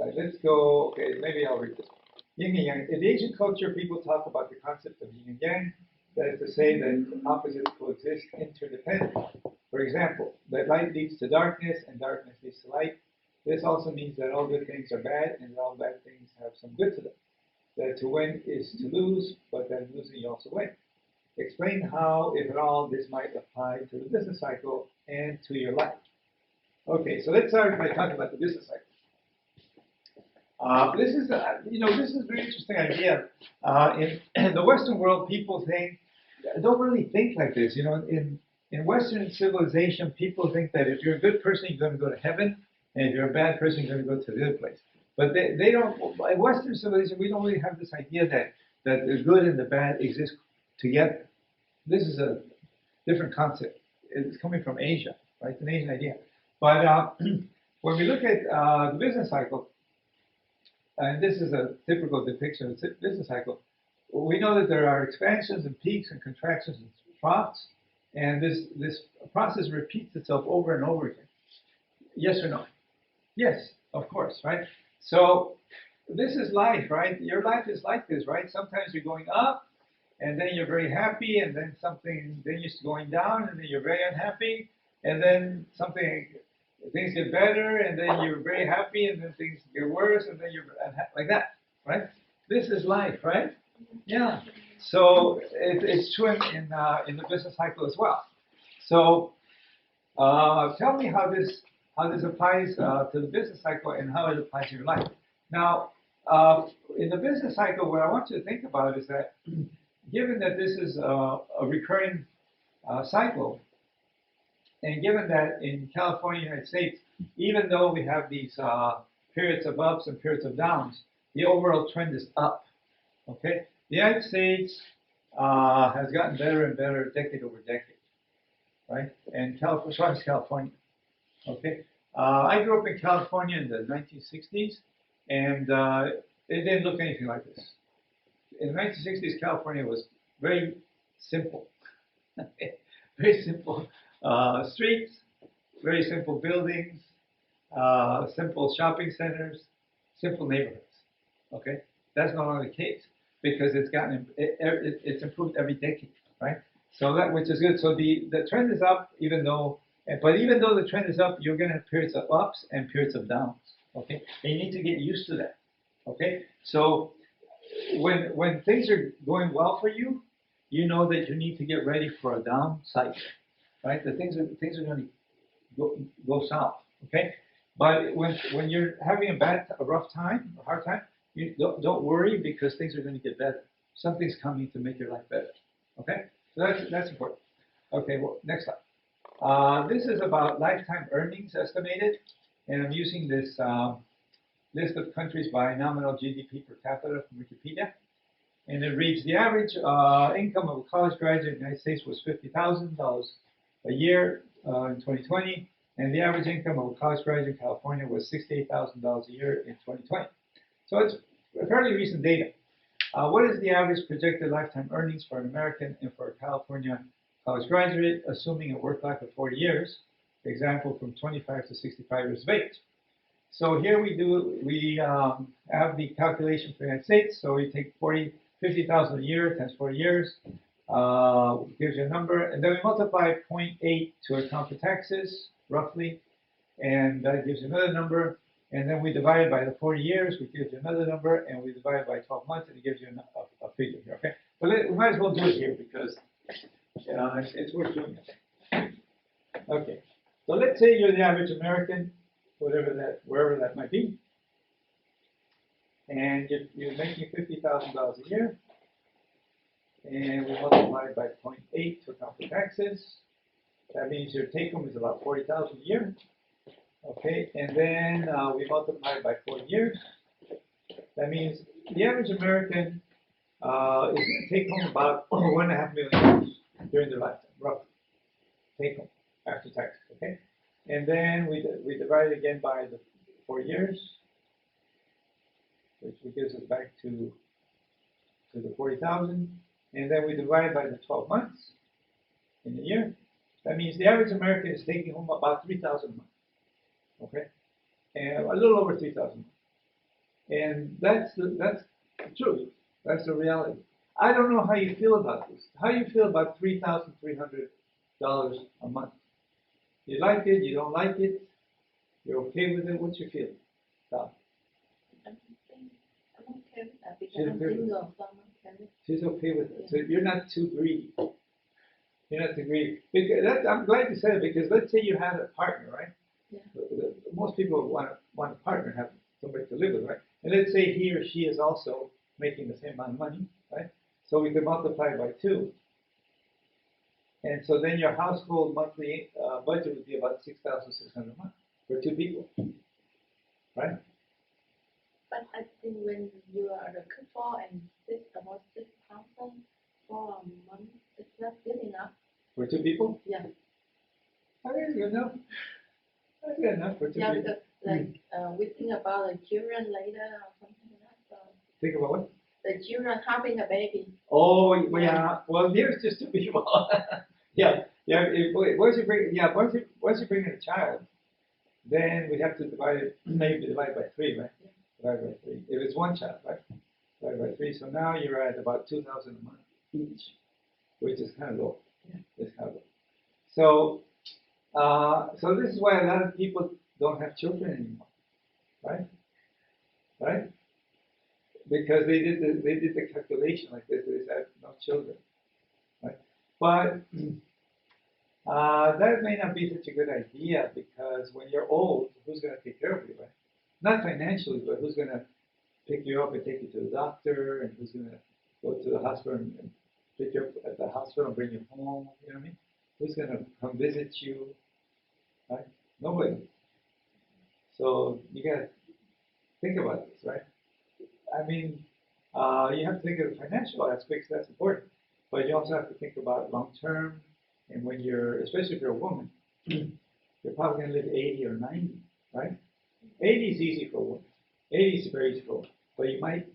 slide. Let's go, okay, maybe I'll read this. Yin and Yang. In the Asian culture, people talk about the concept of yin and yang. That is to say that opposites coexist interdependently. For example, that light leads to darkness and darkness leads to light. This also means that all good things are bad and that all bad things have some good to them. That to win is to lose, but then losing you also win. Explain how, if at all, this might apply to the business cycle and to your life. Okay, so let's start by talking about the business cycle. This is, this is a very interesting idea. In the Western world, people don't really think like this. In Western civilization, people think that if you're a good person, you're going to go to heaven, and if you're a bad person, you're going to go to the other place. But they don't. In Western civilization, we don't really have this idea that the good and the bad exist together. This is a different concept. It's coming from Asia, right? It's an Asian idea. But when we look at the business cycle, and this is a typical depiction of the business cycle, we know that there are expansions and peaks and contractions and troughs, and this process repeats itself over and over again. Yes or no? Yes, of course, right? So this is life, right? Your life is like this, right? Sometimes you're going up, and then you're very happy, and then you're going down, and then you're very unhappy, and then things get better, and then you're very happy, and then things get worse, and then you're unhappy, like that, right? This is life, right? Yeah. So it's true in the business cycle as well. So tell me how this applies to the business cycle and how it applies to your life. Now, in the business cycle, what I want you to think about is that given that this is a recurring cycle, and given that in California, United States, even though we have these periods of ups and periods of downs, the overall trend is up. Okay, the United States has gotten better and better decade over decade, right? And California, so has California. Okay, I grew up in California in the 1960s, and it didn't look anything like this. In the 1960s, California was very simple, very simple streets, very simple buildings, simple shopping centers, simple neighborhoods. Okay, that's no longer the case because it's improved every decade, right? So that which is good. So the trend is up, even though the trend is up, you're going to have periods of ups and periods of downs. Okay, and you need to get used to that. Okay, so when things are going well for you, you know that you need to get ready for a down cycle, right? The things are going to go south. Okay, but when you're having a rough time, a hard time, you don't worry because things are going to get better. Something's coming to make your life better. Okay, so that's important. Okay, well, next slide. This is about lifetime earnings estimated, and I'm using this list of countries by nominal GDP per capita from Wikipedia. And it reads, the average income of a college graduate in the United States was $50,000 a year in 2020, and the average income of a college graduate in California was $68,000 a year in 2020. So it's fairly recent data. What is the average projected lifetime earnings for an American and for a California college graduate, assuming a work life of 40 years, example from 25 to 65 years of age? So here we have the calculation for the United States. So we take 50,000 a year times 40 years, gives you a number, and then we multiply 0.8 to account for taxes, roughly, and that gives you another number, and then we divide it by the 40 years, which gives you another number, and we divide it by 12 months, and it gives you a figure here, okay? But we might as well do it here because it's worth doing it. Okay, so let's say you're the average American, wherever that might be, and you're making $50,000 a year, and we multiply it by 0.8 to account for taxes. That means your take home is about $40,000 a year. Okay, and then we multiply it by 40 years. That means the average American is going to take home about $1.5 million during their lifetime, roughly. Take home after taxes. Okay, and then we divide it again by the 4 years, which gives us back to the 40,000, and then we divide by the 12 months in a year. That means the average American is taking home about $3,000 a month. Okay, and a little over $3,000. And that's the truth. That's the reality. I don't know how you feel about this. How do you feel about $3,300 a month? You like it? You don't like it? You're okay with it? What's your feeling? Tom? I'm okay with that because She's I'm okay with single, so I'm okay with She's okay with it. So you're not too greedy. You're not too greedy. Because I'm glad you said it because let's say you had a partner, right? Yeah. Most people want a partner, have somebody to live with, right? And let's say he or she is also making the same amount of money, right? So we could multiply by 2. And so then your household monthly budget would be about $6,600 a month for 2 people, right? But I think when you are a couple and about 6,000 for a month, it's not good enough. For 2 people? Yeah. I think it's good enough. That's good enough for 2 Yeah, people. because we think about the children later or something like that. So Think about what? the children having a baby. Oh, well, yeah. Well, here's just 2 people. Yeah. Once you bring in a child, then we have to divide it. Maybe divide by 3, right? Yeah. Divide by 3. If it's 1 child, right? Divide by 3. So now you're at about 2,000 a month each, which is kind of low. Yeah. It's kind of low. So this is why a lot of people don't have children anymore, right? Right? Because they did the calculation like this. They said no children, right? But that may not be such a good idea because when you're old, who's going to take care of you, right? Not financially, but who's going to pick you up and take you to the doctor, and who's going to go to the hospital and pick you up at the hospital and bring you home? You know what I mean? Who's going to come visit you? Right? Nobody. So you got to think about this, right? I mean, you have to think of the financial aspects. That's important, but you also have to think about long term. And when especially if you're a woman, you're probably going to live 80 or 90, right? 80 is easy for a woman. 80 is very easy for a woman, but you might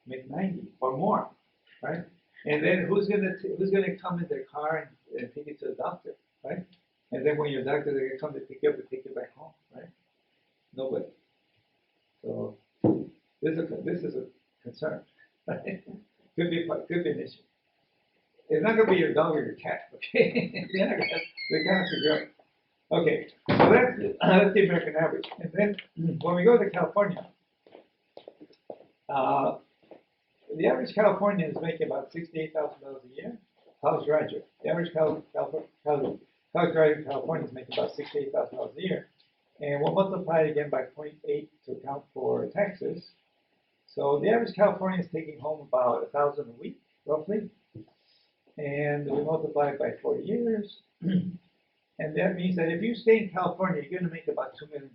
make 90 or more, right? And then who's gonna come in their car and take you to the doctor, right? And then when your doctor, they're gonna come to pick you up and take you back home, right? Nobody. So this is a concern. Right? Could be an issue. It's not gonna be your dog or your cat, okay? They're not gonna figure out. Okay, so that's the American average. And then when we go to California, the average Californian is making about $68,000 a year. College graduate. The average college graduate in California is making about $68,000 a year. And we'll multiply it again by 0.8 to account for taxes. So the average Californian is taking home about $1,000 a week, roughly. And we multiply it by 40 years. And that means that if you stay in California, you're going to make about $2 million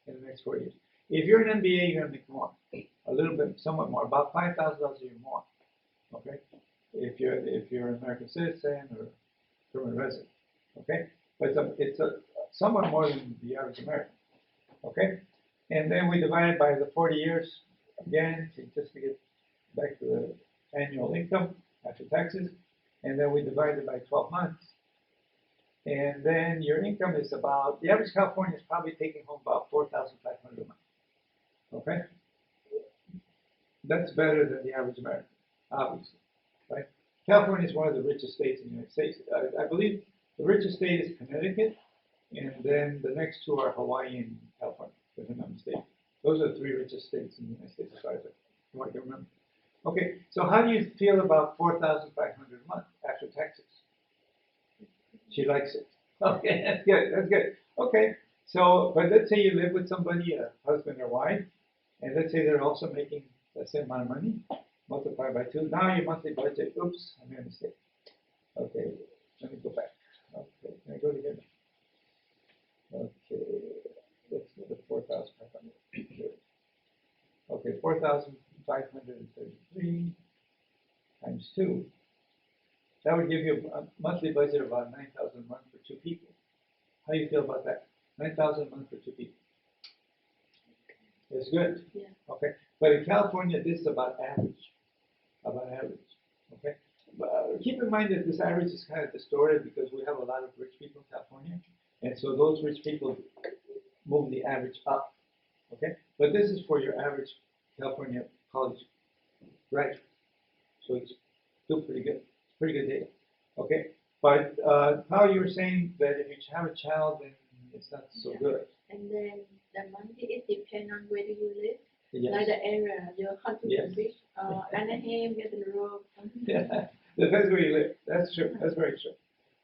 in the next 4 years. If you're an MBA, you're going to make more, a little bit, somewhat more, about $5,000 a year more. Okay, if you're an American citizen or permanent resident. Okay, but it's somewhat more than the average American. Okay, and then we divide it by the 40 years again, just to get back to the annual income after taxes, and then we divide it by 12 months. And then your income is about, the average Californian is probably taking home about $4,500 a month. Okay? That's better than the average American, obviously. Right? California is one of the richest states in the United States. I believe the richest state is Connecticut, and then the next 2 are Hawaii and California, if I'm not mistaken. Those are the 3 richest states in the United States, as far as I can remember. Okay, so how do you feel about $4,500 a month after taxes? She likes it. Okay, that's good. That's good. Okay, so but let's say you live with somebody, a husband or wife, and let's say they're also making the same amount of money, multiplied by 2. Now your monthly budget. Oops, I made a mistake. Okay, let me go back. Okay, can I go together? Okay, let's go to 4,500. Okay, 4,533 times 2. That would give you a monthly budget of about $9,000 a month for 2 people. How do you feel about that? $9,000 a month for 2 people. It's good. Yeah. Okay. But in California, this is about average. About average. Okay. But keep in mind that this average is kind of distorted because we have a lot of rich people in California, and so those rich people move the average up. Okay. But this is for your average California college graduate. So it's still pretty good. Pretty good data. Okay. But now you're saying that if you have a child, then it's not so good. And then the money it depends on where you live. Yes. Like the area, your Huntington Yes. Beach, Anaheim, Baton Rouge. Yeah. Depends where you live. That's true. That's very true.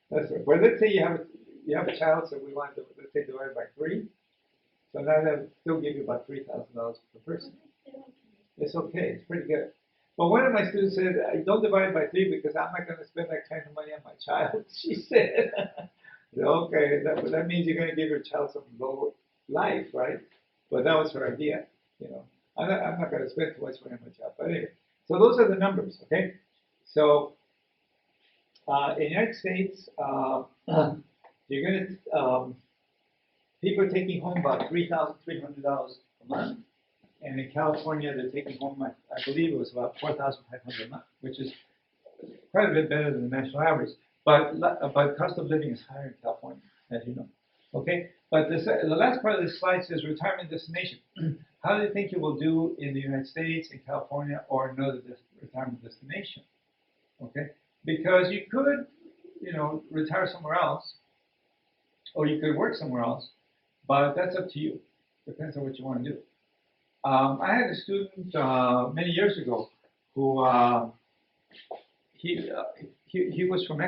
That's right. Well, let's say you have a child, so we want to, let's say, divide by 3. So now that would still give you about $3,000 per person. It's okay. It's pretty good. But one of my students said, I don't divide by 3 because I'm not going to spend that kind of money on my child. She said, okay, that means you're going to give your child some low life, right? But that was her idea, you know. I'm not going to spend too much money on my child. But anyway, so those are the numbers, okay? So in the United States, you're going to, people are taking home about $3,300 a month. And in California, they're taking home, I believe it was about $4,500 a month, which is quite a bit better than the national average. But cost of living is higher in California, as you know. Okay, but the last part of this slide says retirement destination. How do you think you will do in the United States, in California, or another retirement destination? Okay, because you could, you know, retire somewhere else, or you could work somewhere else, but that's up to you. Depends on what you want to do. I had a student many years ago who he was from Mexico.